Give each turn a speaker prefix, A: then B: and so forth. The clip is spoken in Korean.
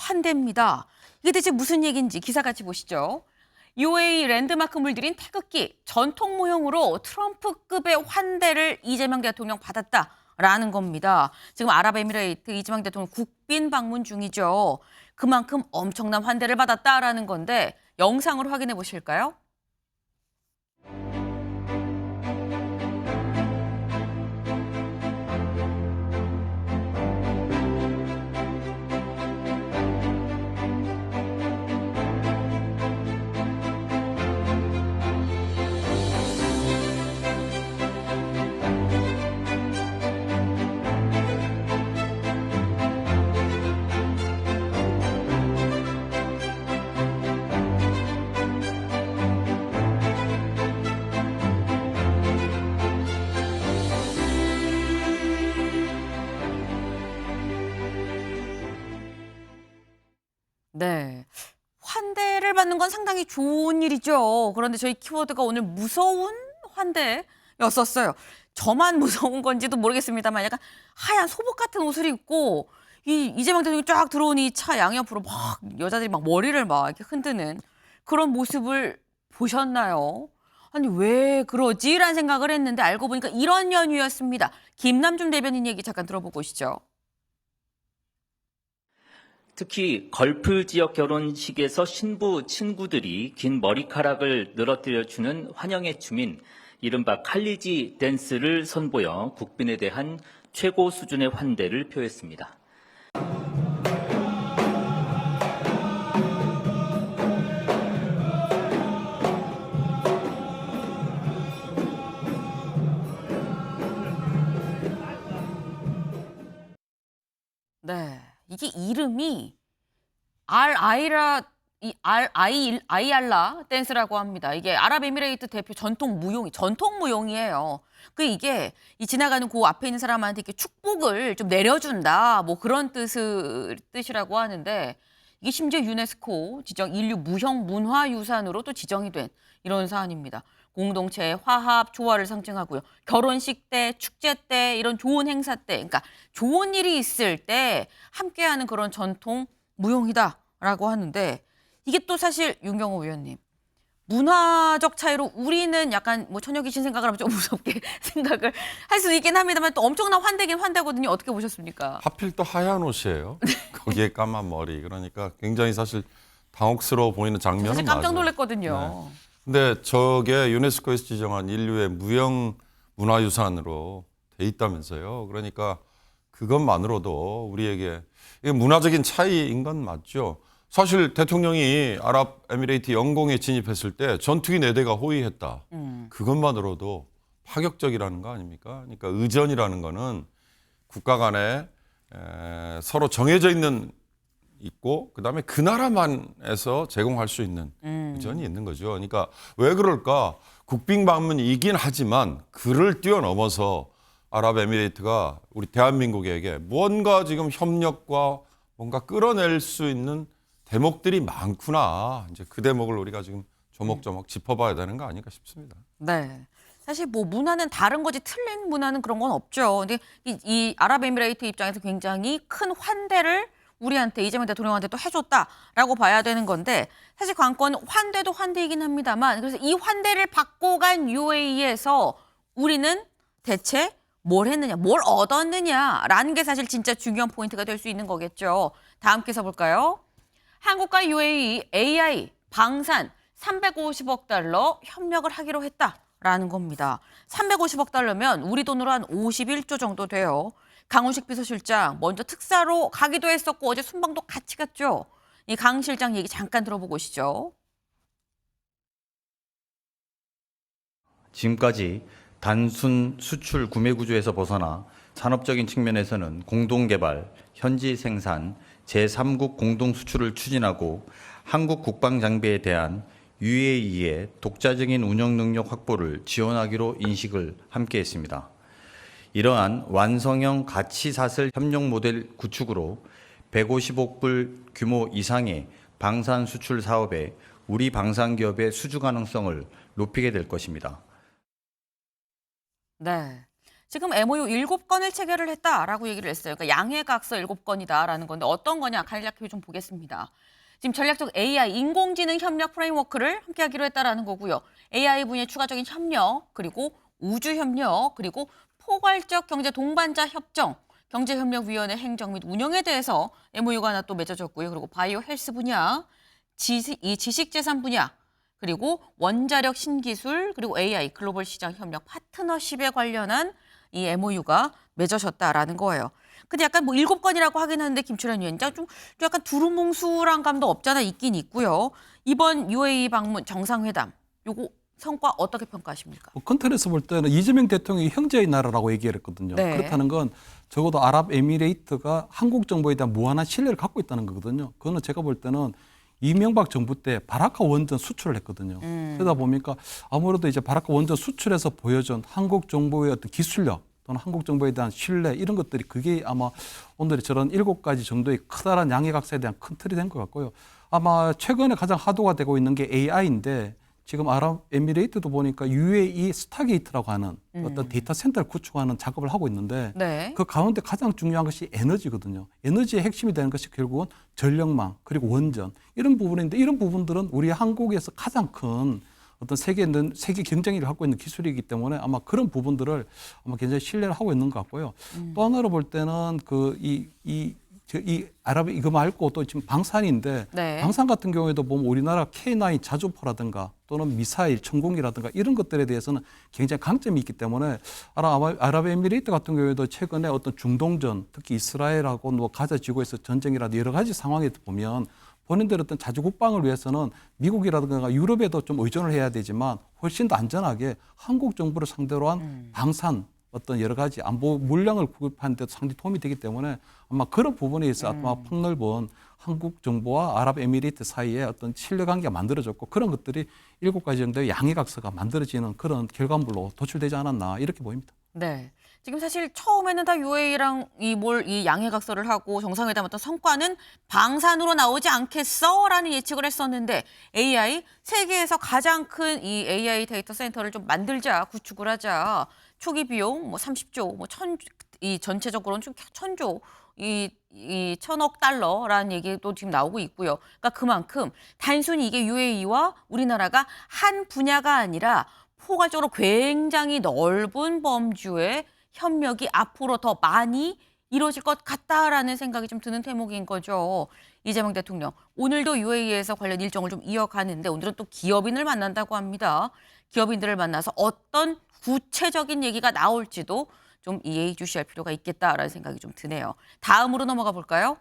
A: 환대입니다. 이게 대체 무슨 얘기인지 기사 같이 보시죠. UAE 랜드마크 물들인 태극기, 전통 모형으로 트럼프급의 환대를 이재명 대통령 받았다라는 겁니다. 지금 아랍에미레이트 이재명 대통령 국빈 방문 중이죠. 그만큼 엄청난 환대를 받았다라는 건데 영상으로 확인해 보실까요? 네. 환대를 받는 건 상당히 좋은 일이죠. 그런데 저희 키워드가 오늘 무서운 환대였었어요. 저만 무서운 건지도 모르겠습니다만 약간 하얀 소복 같은 옷을 입고 이재명 대통령이 쫙 들어오니 차 양옆으로 막 여자들이 막 머리를 막 이렇게 흔드는 그런 모습을 보셨나요? 아니 왜 그러지라는 생각을 했는데 알고 보니까 이런 연유였습니다. 김남준 대변인 얘기 잠깐 들어보고 오시죠.
B: 특히 걸프 지역 결혼식에서 신부 친구들이 긴 머리카락을 늘어뜨려주는 환영의 춤인 이른바 칼리지 댄스를 선보여 국빈에 대한 최고 수준의 환대를 표했습니다.
A: 네. 이게 이름이 아이알라 댄스라고 합니다. 이게 아랍에미레이트 대표 전통 무용이에요. 이게 이 지나가는 그 앞에 있는 사람한테 이렇게 축복을 좀 내려준다. 뭐 그런 뜻이라고 하는데 이게 심지어 유네스코 지정 인류 무형 문화유산으로 또 지정이 된 이런 사안입니다. 공동체의 화합, 조화를 상징하고요. 결혼식 때, 축제 때, 이런 좋은 행사 때, 그러니까 좋은 일이 있을 때 함께하는 그런 전통 무용이다라고 하는데 이게 또 사실 윤경호 의원님 문화적 차이로 우리는 약간 뭐 처녀 귀신 생각을 하면 좀 무섭게 생각을 할 수는 있긴 합니다만 또 엄청난 환대긴 환대거든요. 어떻게 보셨습니까?
C: 하필 또 하얀 옷이에요. 거기에 까만 머리. 그러니까 굉장히 사실 당혹스러워 보이는 장면은
A: 사실 깜짝
C: 맞아요.
A: 놀랐거든요.
C: 네. 근데 저게 유네스코에서 지정한 인류의 무형 문화유산으로 돼 있다면서요. 그러니까 그것만으로도 우리에게 이게 문화적인 차이인 건 맞죠. 사실 대통령이 아랍에미레이트 영공에 진입했을 때 전투기 4대가 호위했다. 그것만으로도 파격적이라는 거 아닙니까? 그러니까 의전이라는 거는 국가 간에 서로 정해져 있고 그다음에 그 나라만에서 제공할 수 있는 의전이 있는 거죠. 그러니까 왜 그럴까? 국빈 방문이긴 하지만 그를 뛰어넘어서 아랍에미레이트가 우리 대한민국에게 뭔가 지금 협력과 뭔가 끌어낼 수 있는 대목들이 많구나. 이제 그 대목을 우리가 지금 조목조목 짚어봐야 되는 거 아닐까 싶습니다.
A: 네. 사실 뭐 문화는 다른 거지 틀린 문화는 그런 건 없죠. 근데 이 아랍에미레이트 입장에서 굉장히 큰 환대를 우리한테 이재명 대통령한테 또 해줬다라고 봐야 되는 건데 사실 관건은 환대도 환대이긴 합니다만 그래서 이 환대를 받고 간 UAE에서 우리는 대체 뭘 했느냐, 뭘 얻었느냐라는 게 사실 진짜 중요한 포인트가 될 수 있는 거겠죠. 다음 기사 볼까요? 한국과 UAE AI 방산 350억 달러 협력을 하기로 했다라는 겁니다. 350억 달러면 우리 돈으로 한 51조 정도 돼요. 강훈식 비서실장 먼저 특사로 가기도 했었고 어제 순방도 같이 갔죠. 이 강 실장 얘기 잠깐 들어보고 오시죠.
D: 지금까지 단순 수출 구매 구조에서 벗어나 산업적인 측면에서는 공동개발, 현지 생산, 제3국 공동 수출을 추진하고 한국 국방 장비에 대한 UAE의 독자적인 운영 능력 확보를 지원하기로 인식을 함께 했습니다. 이러한 완성형 가치사슬 협력 모델 구축으로 150억 불 규모 이상의 방산 수출 사업에 우리 방산기업의 수주 가능성을 높이게 될 것입니다.
A: 네. 지금 MOU 7건을 체결을 했다라고 얘기를 했어요. 그러니까 양해각서 7건이다라는 건데 어떤 거냐 간략히 좀 보겠습니다. 지금 전략적 AI, 인공지능 협력 프레임워크를 함께하기로 했다라는 거고요. AI 분야의 추가적인 협력, 그리고 우주 협력, 그리고 포괄적 경제 동반자 협정, 경제협력위원회 행정 및 운영에 대해서 MOU가 하나 또 맺어졌고요. 그리고 바이오 헬스 분야, 지식재산 분야, 그리고 원자력 신기술, 그리고 AI 글로벌 시장 협력 파트너십에 관련한 이 MOU가 맺어졌다라는 거예요. 근데 약간 뭐 7건이라고 하긴 하는데 김철현 위원장 좀 약간 두루뭉술한 감도 없잖아 있긴 있고요. 이번 UAE 방문 정상회담 요거 성과 어떻게 평가하십니까?
E: 컨텐츠에서 볼 때는 이재명 대통령이 형제의 나라라고 얘기를 했거든요.
A: 네.
E: 그렇다는 건 적어도 아랍에미레이트가 한국 정부에 대한 무한한 신뢰를 갖고 있다는 거거든요. 그거는 제가 볼 때는 이명박 정부 때 바라카 원전 수출을 했거든요. 그러다 보니까 아무래도 이제 바라카 원전 수출에서 보여준 한국 정부의 어떤 기술력 또는 한국 정부에 대한 신뢰 이런 것들이 그게 아마 오늘의 저런 7가지 정도의 커다란 양해각서에 대한 큰 틀이 된 것 같고요. 아마 최근에 가장 화두가 되고 있는 게 AI인데 지금 아랍에미레이트도 보니까 UAE 스타게이트라고 하는 어떤 데이터 센터를 구축하는 작업을 하고 있는데
A: 네.
E: 그 가운데 가장 중요한 것이 에너지거든요. 에너지의 핵심이 되는 것이 결국은 전력망 그리고 원전 이런 부분인데 이런 부분들은 우리 한국에서 가장 큰 어떤 세계 경쟁력을 갖고 있는 기술이기 때문에 아마 그런 부분들을 아마 굉장히 신뢰를 하고 있는 것 같고요. 또 하나로 볼 때는 이 아랍 이거 말고 또 지금 방산인데
A: 네.
E: 방산 같은 경우에도 보면 우리나라 K9 자주포라든가 또는 미사일, 천공기라든가 이런 것들에 대해서는 굉장히 강점이 있기 때문에 아랍에미레이트 같은 경우에도 최근에 어떤 중동전, 특히 이스라엘하고 뭐 가자 지구에서 전쟁이라든지 여러 가지 상황에 보면 본인들 어떤 자주 국방을 위해서는 미국이라든가 유럽에도 좀 의존을 해야 되지만 훨씬 더 안전하게 한국 정부를 상대로 한 방산 어떤 여러 가지 안보 물량을 구입하는 데도 상당히 도움이 되기 때문에 아마 그런 부분에 있어서 아마 폭넓은 한국 정부와 아랍에미레이트 사이에 어떤 신뢰관계가 만들어졌고 그런 것들이 7가지 정도의 양해각서가 만들어지는 그런 결과물로 도출되지 않았나 이렇게 보입니다.
A: 네. 지금 사실 처음에는 다 UAE랑 이 양해각서를 하고 정상회담 어떤 성과는 방산으로 나오지 않겠어라는 예측을 했었는데 AI 세계에서 가장 큰 이 AI 데이터 센터를 좀 만들자 구축을 하자 초기 비용 뭐 30조 뭐 이 전체적으로는 좀 1,000조 이 1,000억 달러라는 얘기도 지금 나오고 있고요. 그러니까 그만큼 단순히 이게 UAE와 우리나라가 한 분야가 아니라 포괄적으로 굉장히 넓은 범주의 협력이 앞으로 더 많이 이루어질 것 같다라는 생각이 좀 드는 대목인 거죠. 이재명 대통령 오늘도 UAE에서 관련 일정을 좀 이어가는데 오늘은 또 기업인을 만난다고 합니다. 기업인들을 만나서 어떤 구체적인 얘기가 나올지도 좀 예의주시할 필요가 있겠다라는 생각이 좀 드네요. 다음으로 넘어가 볼까요?